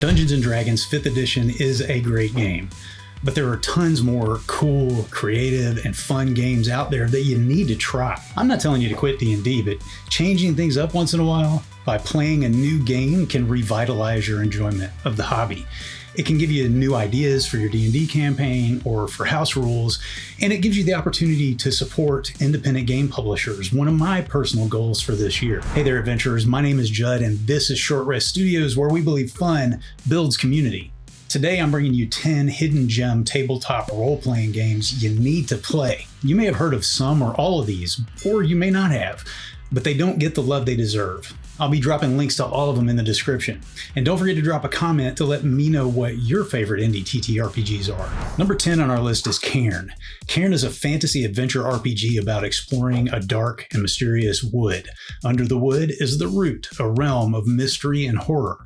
Dungeons & Dragons 5th edition is a great game, but there are tons more cool, creative, and fun games out there that you need to try. I'm not telling you to quit D&D, but changing things up once in a while by playing a new game can revitalize your enjoyment of the hobby. It can give you new ideas for your D&D campaign or for house rules, and it gives you the opportunity to support independent game publishers, one of my personal goals for this year. Hey there, adventurers. My name is Judd, and this is Short Rest Studios, where we believe fun builds community. Today, I'm bringing you 10 hidden gem tabletop role-playing games you need to play. You may have heard of some or all of these, or you may not have, but they don't get the love they deserve. I'll be dropping links to all of them in the description. And don't forget to drop a comment to let me know what your favorite indie TTRPGs are. Number 10 on our list is Cairn. Cairn is a fantasy adventure RPG about exploring a dark and mysterious wood. Under the wood is the Root, a realm of mystery and horror.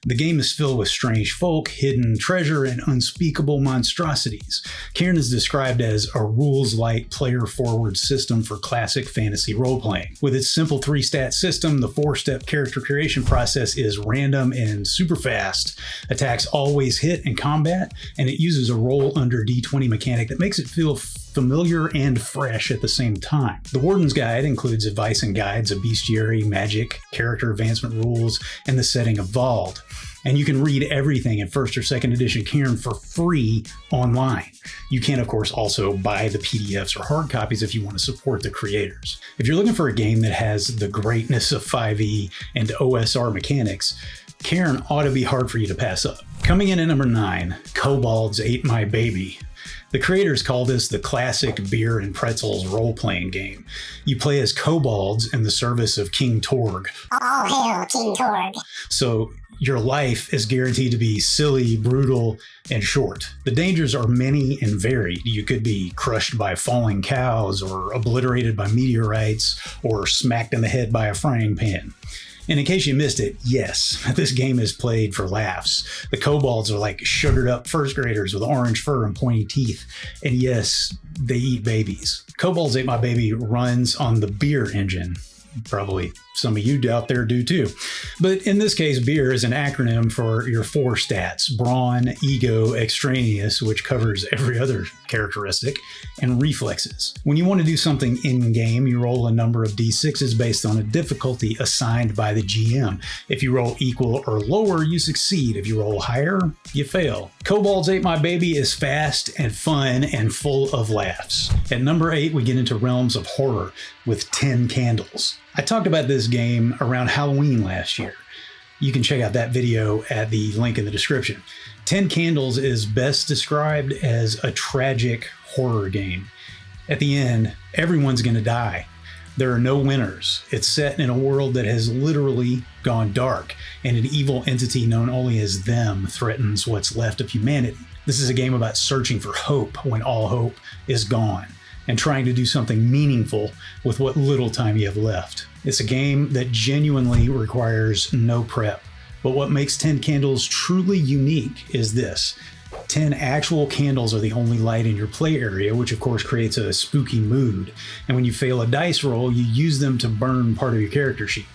The game is filled with strange folk, hidden treasure, and unspeakable monstrosities. Cairn is described as a rules-light, player-forward system for classic fantasy role-playing. With its simple 3-stat system, the 4-step character creation process is random and super fast. Attacks always hit in combat, and it uses a roll under d20 mechanic that makes it feel familiar and fresh at the same time. The Warden's Guide includes advice and guides of bestiary, magic, character advancement rules, and the setting of Vald. And you can read everything in 1st or 2nd edition Cairn for free online. You can, of course, also buy the PDFs or hard copies if you want to support the creators. If you're looking for a game that has the greatness of 5e and OSR mechanics, Cairn ought to be hard for you to pass up. Coming in at number 9, Kobolds Ate My Baby. The creators call this the classic beer and pretzels role-playing game. You play as kobolds in the service of King Torg. All hail King Torg. So your life is guaranteed to be silly, brutal, and short. The dangers are many and varied. You could be crushed by falling cows, or obliterated by meteorites, or smacked in the head by a frying pan. And in case you missed it, yes, this game is played for laughs. The kobolds are like sugared up first graders with orange fur and pointy teeth. And yes, they eat babies. Kobolds Ate My Baby runs on the beer engine. Probably some of you out there do too. But in this case, beer is an acronym for your 4 stats: brawn, ego, extraneous, which covers every other characteristic, and reflexes. When you want to do something in-game, you roll a number of d6s based on a difficulty assigned by the GM. If you roll equal or lower, you succeed. If you roll higher, you fail. Kobolds Ate My Baby is fast and fun and full of laughs. At number 8, we get into realms of horror with 10 Candles. I talked about this game around Halloween last year. You can check out that video at the link in the description. 10 Candles is best described as a tragic horror game. At the end, everyone's going to die. There are no winners. It's set in a world that has literally gone dark, and an evil entity known only as them threatens what's left of humanity. This is a game about searching for hope when all hope is gone, and trying to do something meaningful with what little time you have left. It's a game that genuinely requires no prep. But what makes 10 Candles truly unique is this: 10 actual candles are the only light in your play area, which of course creates a spooky mood. And when you fail a dice roll, you use them to burn part of your character sheet.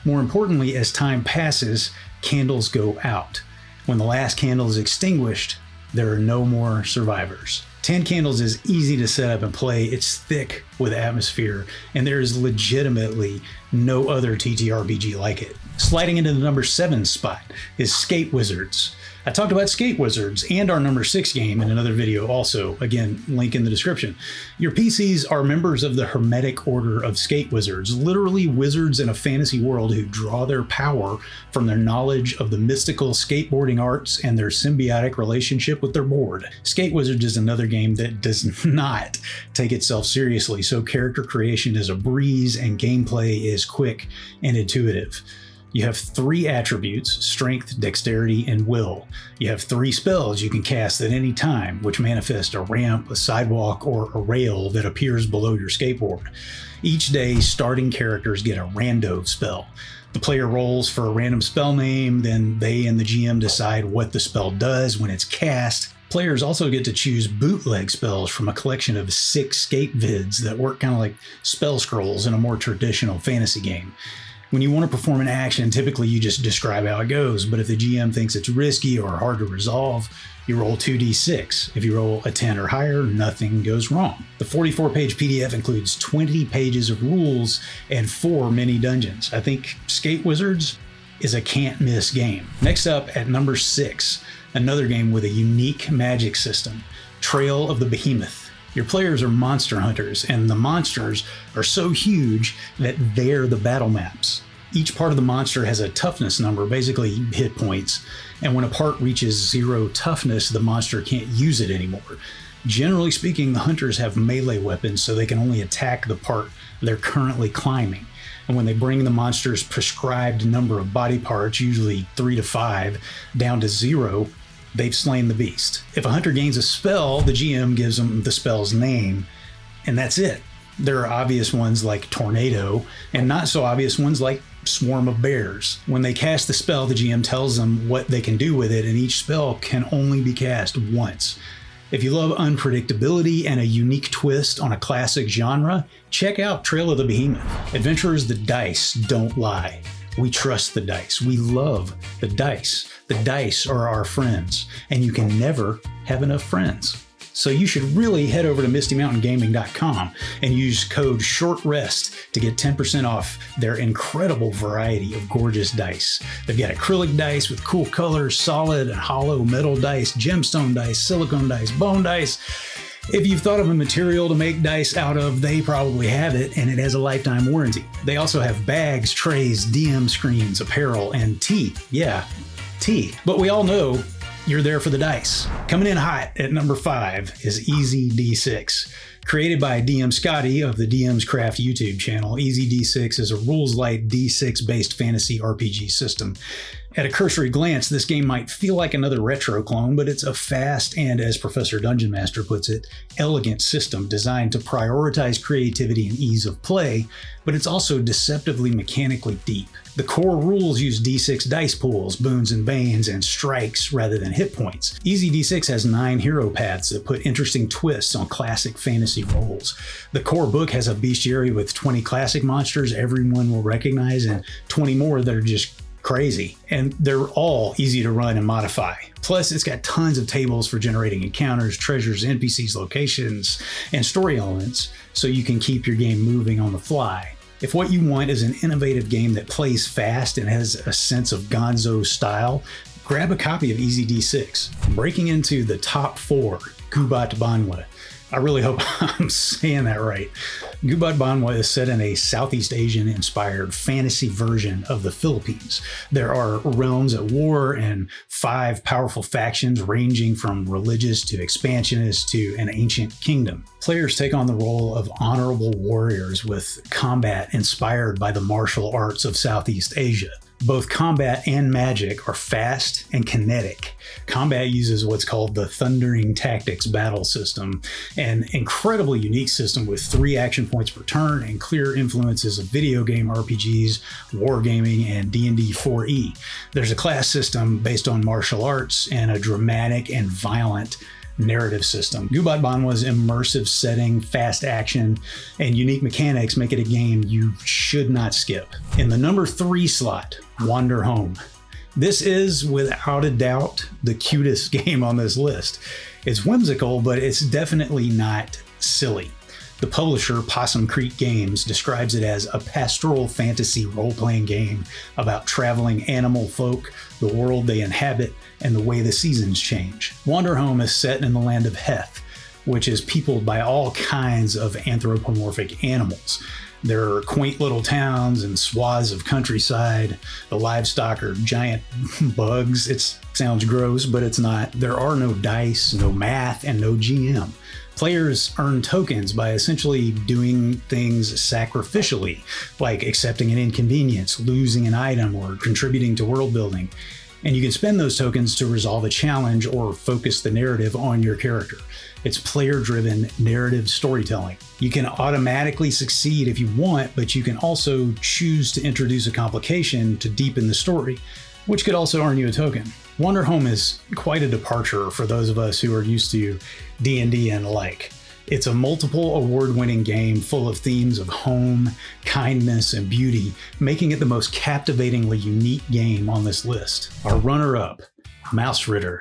More importantly, as time passes, candles go out. When the last candle is extinguished, there are no more survivors. 10 Candles is easy to set up and play. It's thick with atmosphere, and there is legitimately no other TTRPG like it. Sliding into the number 7 spot is Skate Wizards. I talked about Skate Wizards and our number 6 game in another video also. Again, link in the description. Your PCs are members of the Hermetic Order of Skate Wizards, literally wizards in a fantasy world who draw their power from their knowledge of the mystical skateboarding arts and their symbiotic relationship with their board. Skate Wizards is another game that does not take itself seriously, so character creation is a breeze and gameplay is quick and intuitive. You have 3 attributes: strength, dexterity, and will. You have 3 spells you can cast at any time, which manifest a ramp, a sidewalk, or a rail that appears below your skateboard. Each day, starting characters get a rando spell. The player rolls for a random spell name, then they and the GM decide what the spell does when it's cast. Players also get to choose bootleg spells from a collection of 6 skate vids that work kind of like spell scrolls in a more traditional fantasy game. When you want to perform an action, typically you just describe how it goes, but if the GM thinks it's risky or hard to resolve, you roll 2d6. If you roll a 10 or higher, nothing goes wrong. The 44-page PDF includes 20 pages of rules and 4 mini dungeons. I think Skate Wizards is a can't-miss game. Next up, at number 6, another game with a unique magic system, Trail of the Behemoth. Your players are monster hunters, and the monsters are so huge that they're the battle maps. Each part of the monster has a toughness number, basically hit points, and when a part reaches 0 toughness, the monster can't use it anymore. Generally speaking, the hunters have melee weapons, so they can only attack the part they're currently climbing. And when they bring the monster's prescribed number of body parts, usually 3 to 5, down to 0, they've slain the beast. If a hunter gains a spell, the GM gives them the spell's name, and that's it. There are obvious ones like Tornado, and not so obvious ones like Swarm of Bears. When they cast the spell, the GM tells them what they can do with it, and each spell can only be cast once. If you love unpredictability and a unique twist on a classic genre, check out Trail of the Behemoth. Adventurers, the dice don't lie. We trust the dice. We love the dice. The dice are our friends, and you can never have enough friends. So you should really head over to mistymountaingaming.com and use code SHORTREST to get 10% off their incredible variety of gorgeous dice. They've got acrylic dice with cool colors, solid and hollow metal dice, gemstone dice, silicone dice, bone dice. If you've thought of a material to make dice out of, they probably have it, and it has a lifetime warranty. They also have bags, trays, DM screens, apparel, and tea. Yeah, tea. But we all know you're there for the dice. Coming in hot at number 5 is Easy D6. Created by DM Scotty of the DM's Craft YouTube channel, Easy D6 is a rules-light D6-based fantasy RPG system. At a cursory glance, this game might feel like another retro clone, but it's a fast and, as Professor Dungeon Master puts it, elegant system designed to prioritize creativity and ease of play, but it's also deceptively mechanically deep. The core rules use D6 dice pools, boons and banes, and strikes rather than hit points. Easy D6 has 9 hero paths that put interesting twists on classic fantasy roles. The core book has a bestiary with 20 classic monsters everyone will recognize and 20 more that are just crazy, and they're all easy to run and modify. Plus, it's got tons of tables for generating encounters, treasures, NPCs, locations, and story elements, so you can keep your game moving on the fly. If what you want is an innovative game that plays fast and has a sense of gonzo style, grab a copy of Easy D6. Breaking into the top 4, Gubat Banwa. I really hope I'm saying that right. Gubat Banwa is set in a Southeast Asian-inspired fantasy version of the Philippines. There are realms at war and 5 powerful factions ranging from religious to expansionist to an ancient kingdom. Players take on the role of honorable warriors with combat inspired by the martial arts of Southeast Asia. Both combat and magic are fast and kinetic. Combat uses what's called the Thundering Tactics battle system, an incredibly unique system with 3 action points per turn and clear influences of video game RPGs, wargaming, and D&D 4e. There's a class system based on martial arts and a dramatic and violent narrative system. Gubat Banwa's immersive setting, fast action, and unique mechanics make it a game you should not skip. In the number 3 slot, Wanderhome. This is, without a doubt, the cutest game on this list. It's whimsical, but it's definitely not silly. The publisher, Possum Creek Games, describes it as a pastoral fantasy role-playing game about traveling animal folk, the world they inhabit, and the way the seasons change. Wanderhome is set in the land of Heth, which is peopled by all kinds of anthropomorphic animals. There are quaint little towns and swaths of countryside. The livestock are giant bugs. It sounds gross, but it's not. There are no dice, no math, and no GM. Players earn tokens by essentially doing things sacrificially, like accepting an inconvenience, losing an item, or contributing to world building. And you can spend those tokens to resolve a challenge or focus the narrative on your character. It's player-driven narrative storytelling. You can automatically succeed if you want, but you can also choose to introduce a complication to deepen the story, which could also earn you a token. Wanderhome is quite a departure for those of us who are used to D&D and the like. It's a multiple award-winning game full of themes of home, kindness, and beauty, making it the most captivatingly unique game on this list. Our runner-up, Mausritter.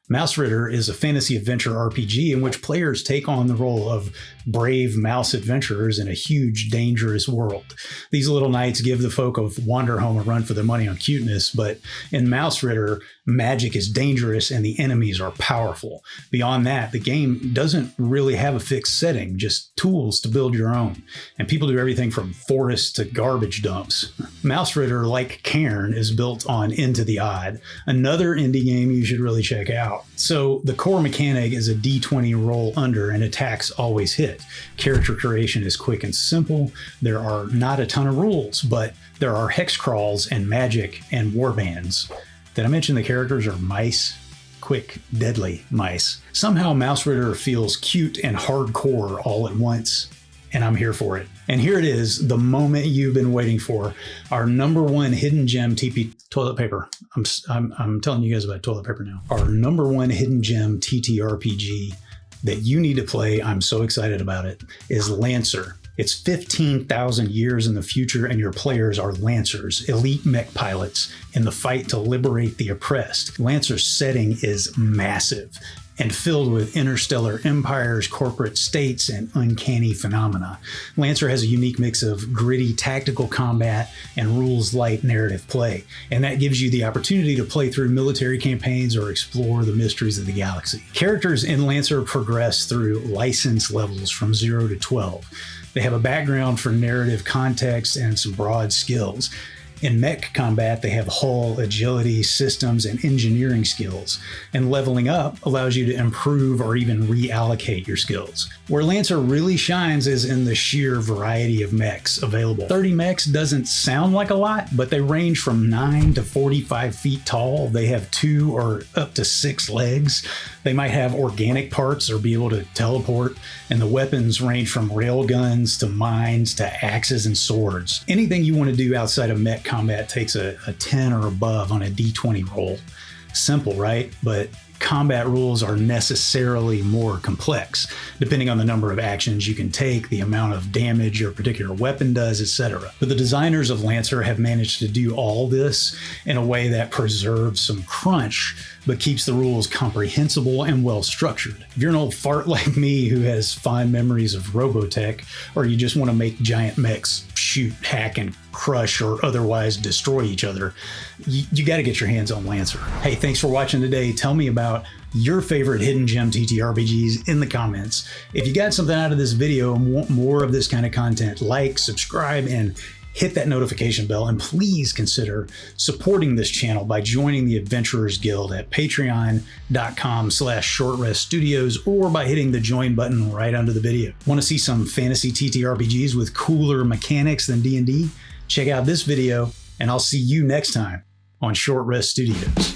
Mausritter is a fantasy adventure RPG in which players take on the role of brave mouse adventurers in a huge, dangerous world. These little knights give the folk of Wanderhome a run for their money on cuteness, but in Mausritter, magic is dangerous and the enemies are powerful. Beyond that, the game doesn't really have a fixed setting, just tools to build your own. And people do everything from forests to garbage dumps. Mausritter, like Cairn, is built on Into the Odd, another indie game you should really check out. So the core mechanic is a d20 roll under and attacks always hit. Character creation is quick and simple. There are not a ton of rules, but there are hex crawls and magic and warbands. Did I mention the characters are mice? Quick, deadly mice. Somehow Mausritter feels cute and hardcore all at once, and I'm here for it. And here it is, the moment you've been waiting for. Our number one hidden gem toilet paper. I'm telling you guys about toilet paper now. Our number one hidden gem TTRPG that you need to play, I'm so excited about it, is Lancer. It's 15,000 years in the future, and your players are Lancers, elite mech pilots, in the fight to liberate the oppressed. Lancer's setting is massive and filled with interstellar empires, corporate states, and uncanny phenomena. Lancer has a unique mix of gritty tactical combat and rules-light narrative play, and that gives you the opportunity to play through military campaigns or explore the mysteries of the galaxy. Characters in Lancer progress through license levels from 0 to 12. They have a background for narrative context and some broad skills. In mech combat, they have hull, agility, systems, and engineering skills. And leveling up allows you to improve or even reallocate your skills. Where Lancer really shines is in the sheer variety of mechs available. 30 mechs doesn't sound like a lot, but they range from 9 to 45 feet tall. They have 2 or up to 6 legs. They might have organic parts or be able to teleport. And the weapons range from railguns to mines to axes and swords. Anything you want to do outside of mech combat takes a 10 or above on a d20 roll. Simple, right? But combat rules are necessarily more complex, depending on the number of actions you can take, the amount of damage your particular weapon does, etc. But the designers of Lancer have managed to do all this in a way that preserves some crunch, but keeps the rules comprehensible and well structured. If you're an old fart like me who has fond memories of Robotech, or you just want to make giant mechs shoot, hack, and crush or otherwise destroy each other, you got to get your hands on Lancer. Hey, thanks for watching today. Tell me about your favorite hidden gem TTRPGs in the comments. If you got something out of this video and want more of this kind of content, like, subscribe, and hit that notification bell, and please consider supporting this channel by joining the Adventurers Guild at patreon.com/shortreststudios or by hitting the join button right under the video. Want to see some fantasy TTRPGs with cooler mechanics than D&D? Check out this video, and I'll see you next time on Short Rest Studios.